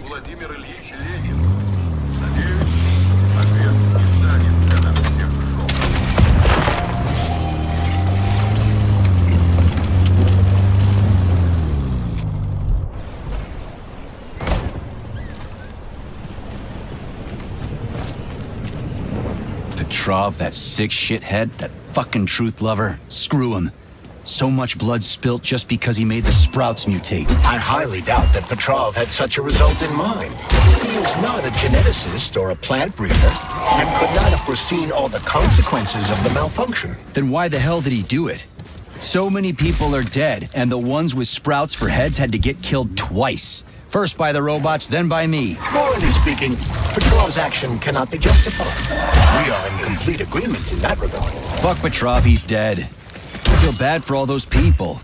Владимир Ильич Ленин. Надеюсь, ответ не станет для нас всех шоком. Petrov, that sick shithead, that fucking truth lover. Screw him. So much blood spilt just because he made the sprouts mutate. I highly doubt that Petrov had such a result in mind. He is not a geneticist or a plant breeder, and could not have foreseen all the consequences of the malfunction. Then why the hell did he do it? So many people are dead, and the ones with sprouts for heads had to get killed twice. First by the robots, then by me. Morally speaking, Petrov's action cannot be justified. We are in complete agreement in that regard. Fuck Petrov, he's dead. I feel bad for all those people.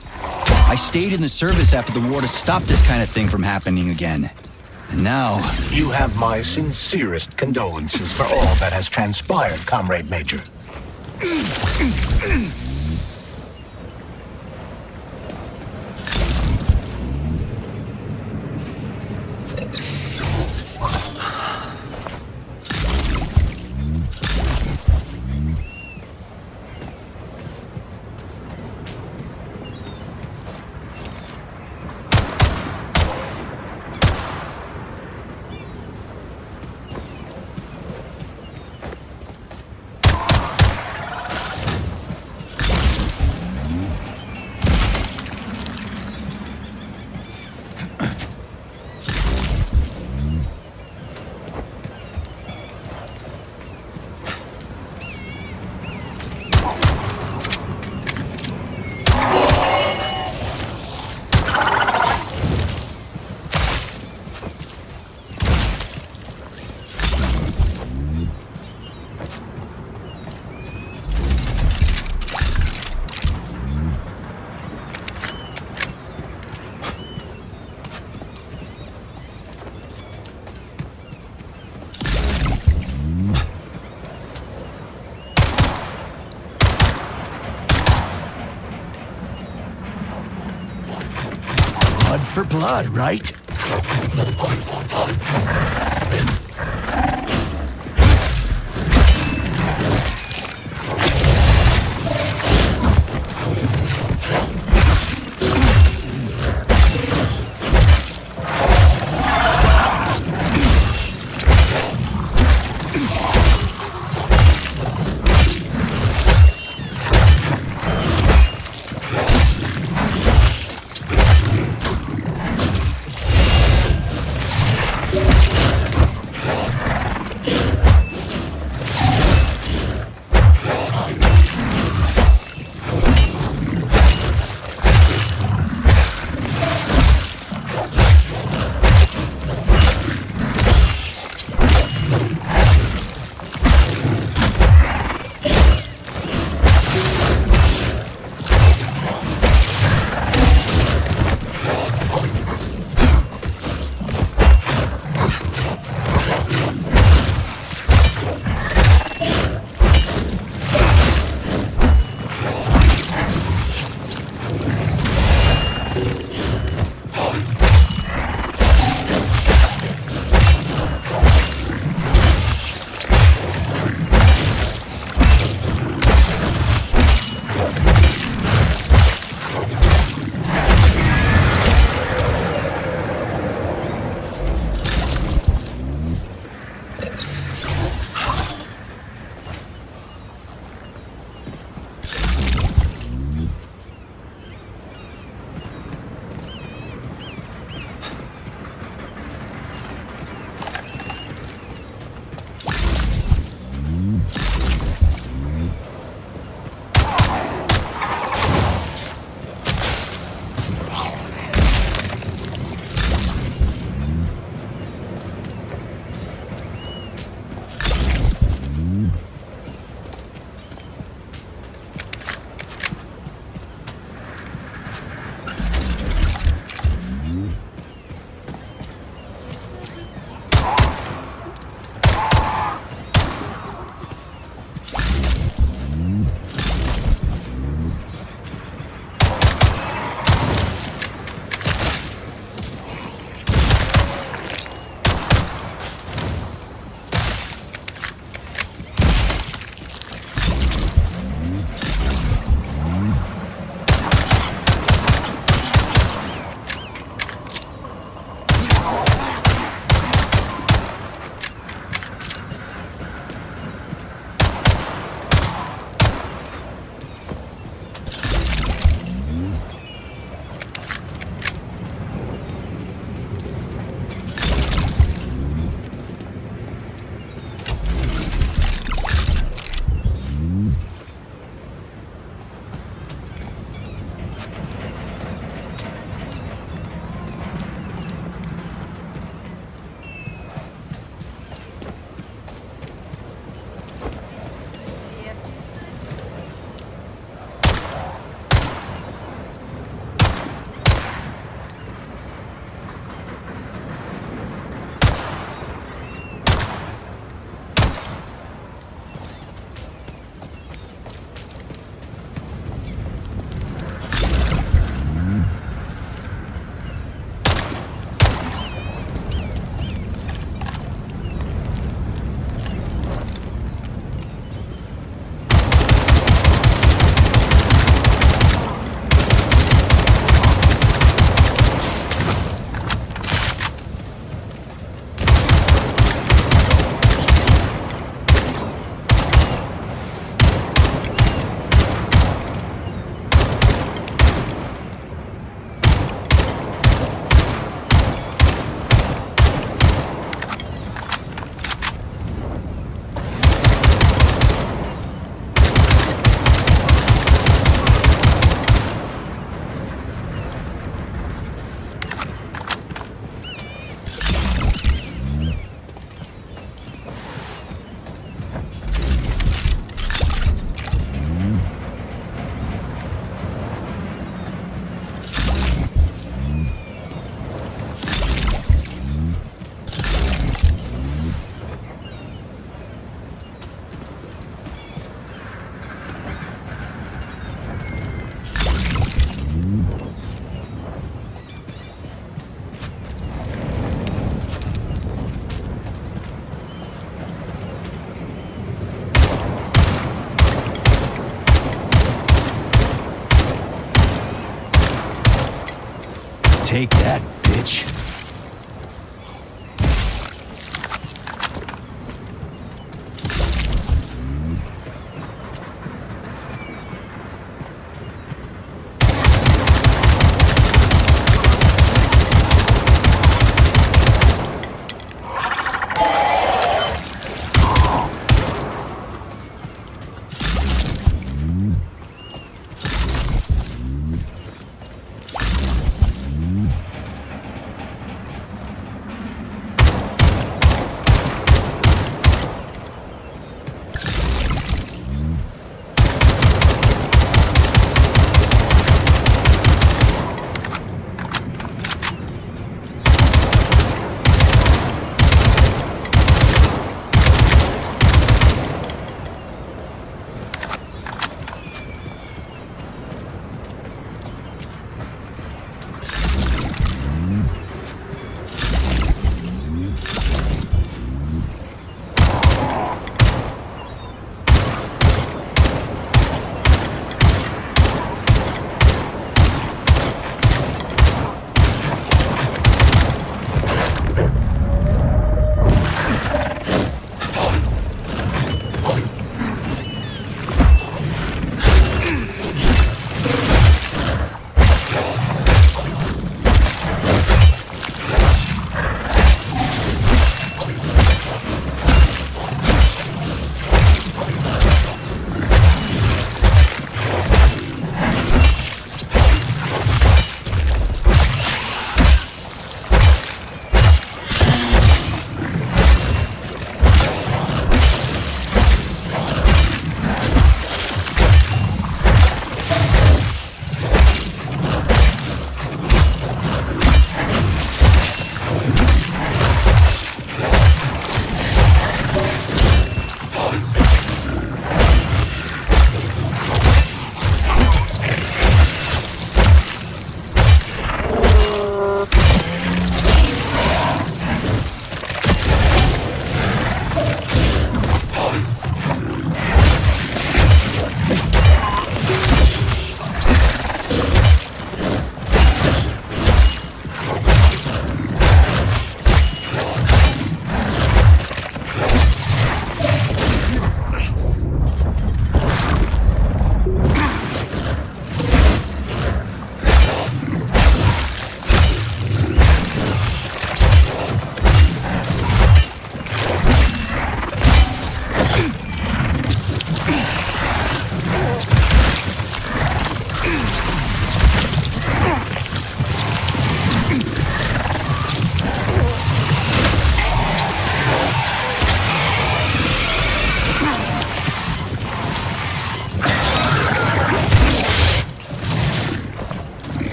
I stayed in the service after the war to stop this kind of thing from happening again. And now... You have my sincerest condolences for all that has transpired, Comrade Major. Blood for blood, right? Take that, bitch.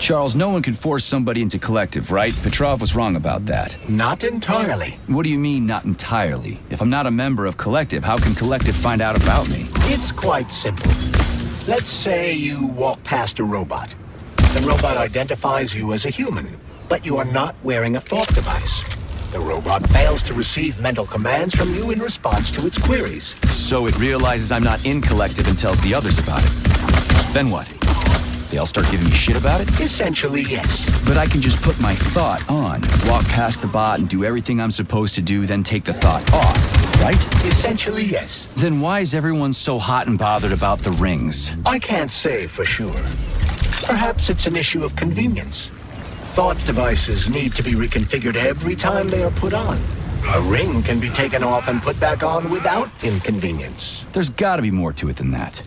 Charles, no one can force somebody into Collective, right? Petrov was wrong about that. Not entirely. What do you mean, not entirely? If I'm not a member of Collective, how can Collective find out about me? It's quite simple. Let's say you walk past a robot. The robot identifies you as a human, but you are not wearing a thought device. The robot fails to receive mental commands from you in response to its queries. So it realizes I'm not in Collective and tells the others about it. Then what? They all start giving me shit about it? Essentially, yes. But I can just put my thought on, walk past the bot and do everything I'm supposed to do, then take the thought off, right? Essentially, yes. Then why is everyone so hot and bothered about the rings? I can't say for sure. Perhaps it's an issue of convenience. Thought devices need to be reconfigured every time they are put on. A ring can be taken off and put back on without inconvenience. There's gotta be more to it than that.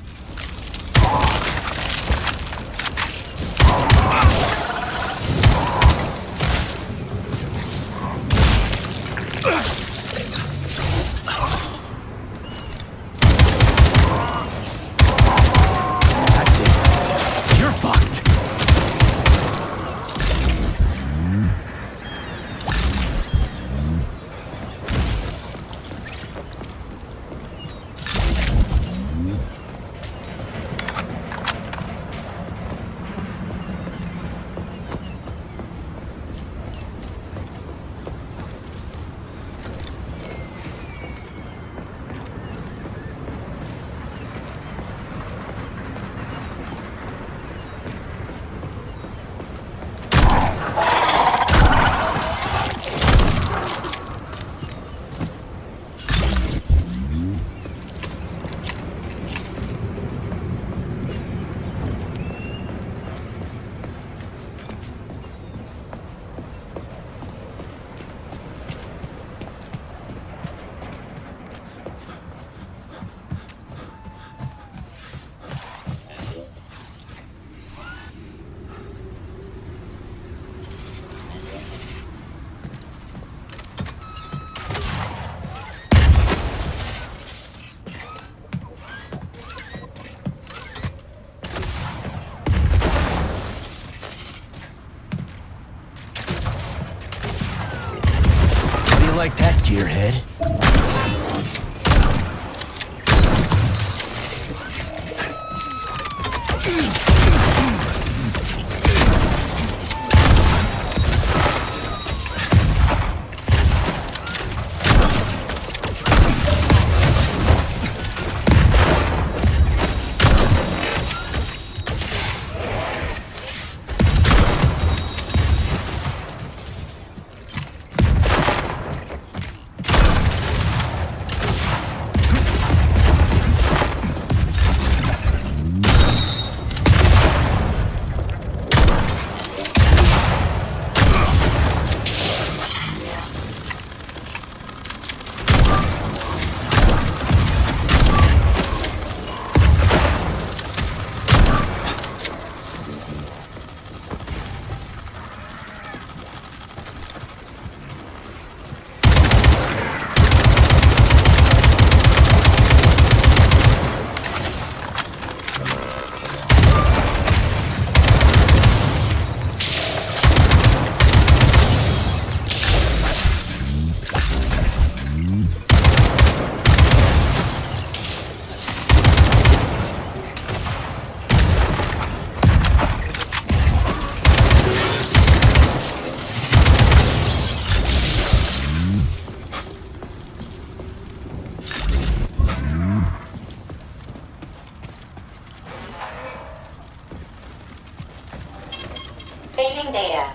like that, gearhead? Saving data.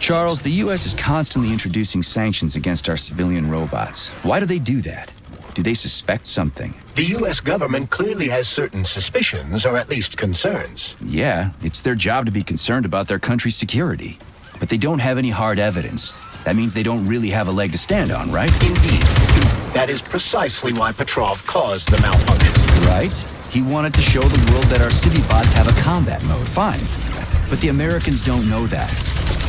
Charles, the U.S. is constantly introducing sanctions against our civilian robots. Why do they do that? Do they suspect something? The U.S. government clearly has certain suspicions, or at least concerns. Yeah, it's their job to be concerned about their country's security. But they don't have any hard evidence. That means they don't really have a leg to stand on, right? Indeed. That is precisely why Petrov caused the malfunction. Right? He wanted to show the world that our civvy-bots have a combat mode, fine. But the Americans don't know that.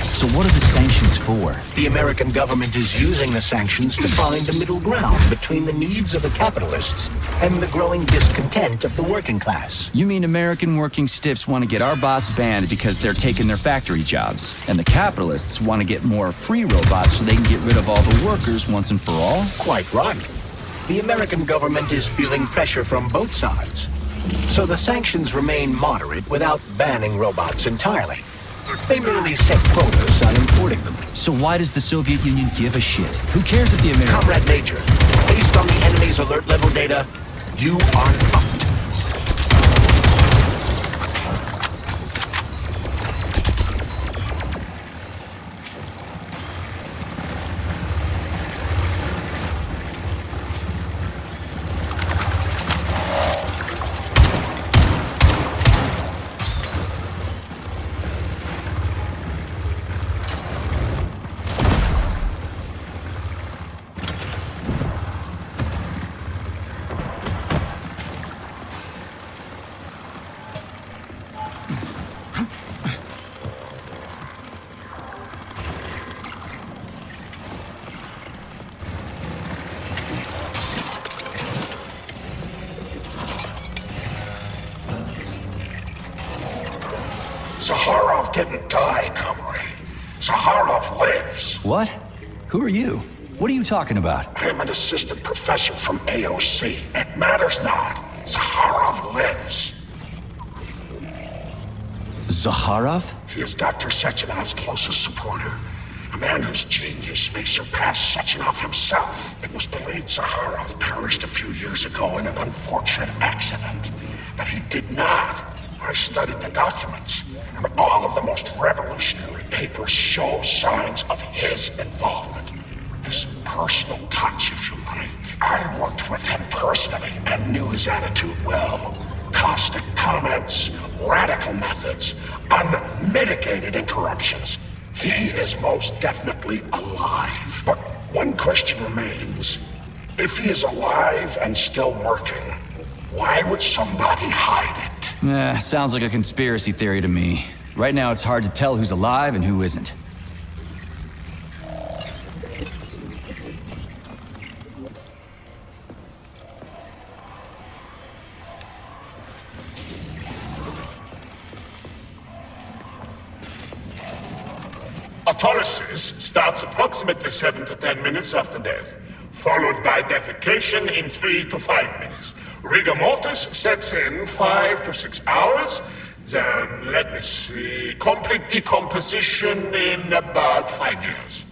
So what are the sanctions for? The American government is using the sanctions to find a middle ground between the needs of the capitalists and the growing discontent of the working class. You mean American working stiffs want to get our bots banned because they're taking their factory jobs, and the capitalists want to get more free robots so they can get rid of all the workers once and for all? Quite right. The American government is feeling pressure from both sides. So the sanctions remain moderate without banning robots entirely. They merely set quotas on importing them. So why does the Soviet Union give a shit? Who cares if the Americans... Comrade Major, based on the enemy's alert level data, you are fucked. Zaharov didn't die, comrade. Zaharov lives. What? Who are you? What are you talking about? I'm an assistant professor from AOC. It matters not. Zaharov lives. Zaharov? He is Dr. Sechenov's closest supporter. A man whose genius may surpass Sechenov himself. It was believed Zaharov perished a few years ago in an unfortunate accident. But he did not. I studied the documents, and all of the most revolutionary papers show signs of his involvement. His personal touch, if you like. I worked with him personally and knew his attitude well. Caustic comments, radical methods, unmitigated interruptions. He is most definitely alive. But one question remains. If he is alive and still working, why would somebody hide it? Sounds like a conspiracy theory to me. Right now it's hard to tell who's alive and who isn't. Autolysis starts approximately 7 to 10 minutes after death, followed by defecation in 3 to 5 minutes. Rigor mortis sets in 5 to 6 hours. Then, let me see, complete decomposition in about 5 years.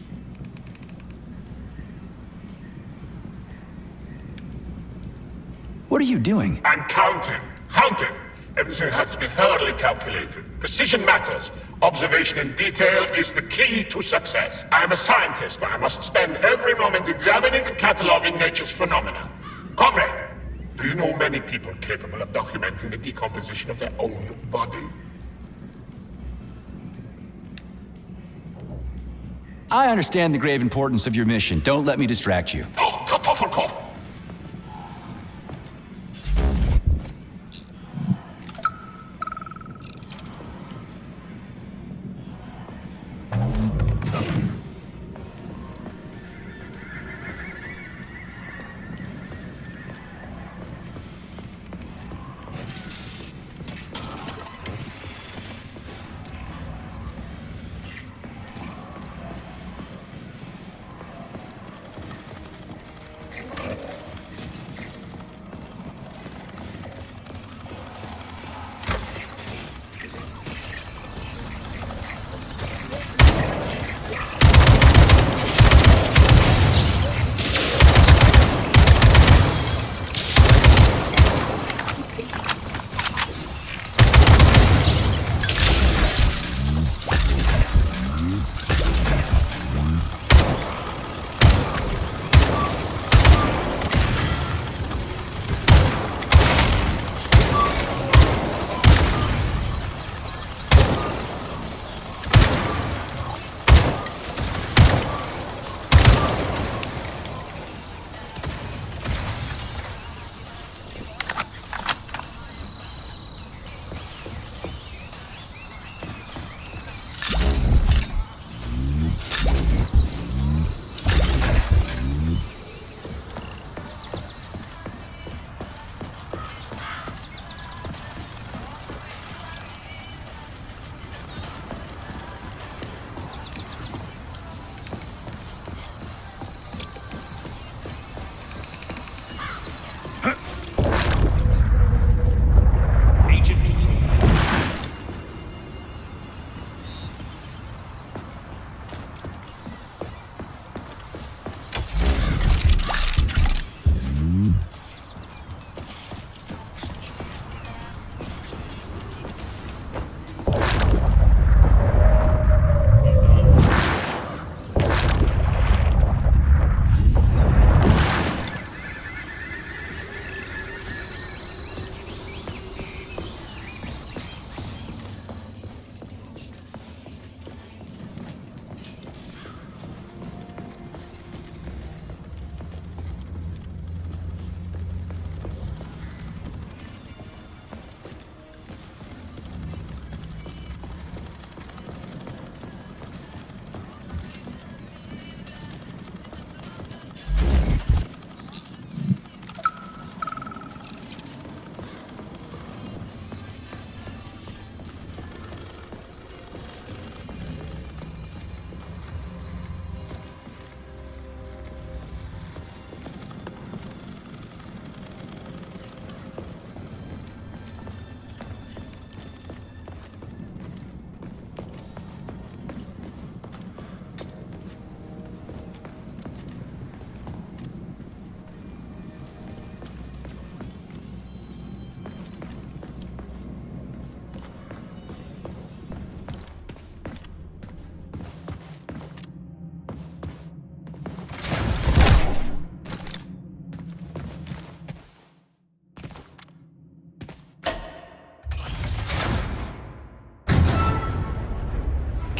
What are you doing? I'm counting. Counting. Everything has to be thoroughly calculated. Precision matters. Observation in detail is the key to success. I'm a scientist. I must spend every moment examining and cataloging nature's phenomena. Comrade, do you know many people capable of documenting the decomposition of their own body? I understand the grave importance of your mission. Don't let me distract you. Oh, Kartoffelkopf!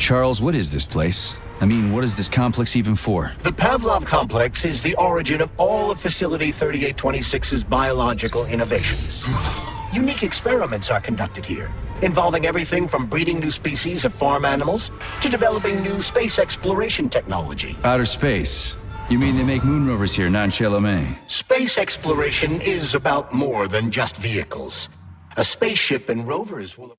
Charles, what is this place? I mean, what is this complex even for? The Pavlov complex is the origin of all of Facility 3826's biological innovations. Unique experiments are conducted here, involving everything from breeding new species of farm animals to developing new space exploration technology. Outer space? You mean they make moon rovers here, non-Chalamet? Space exploration is about more than just vehicles. A spaceship and rovers will...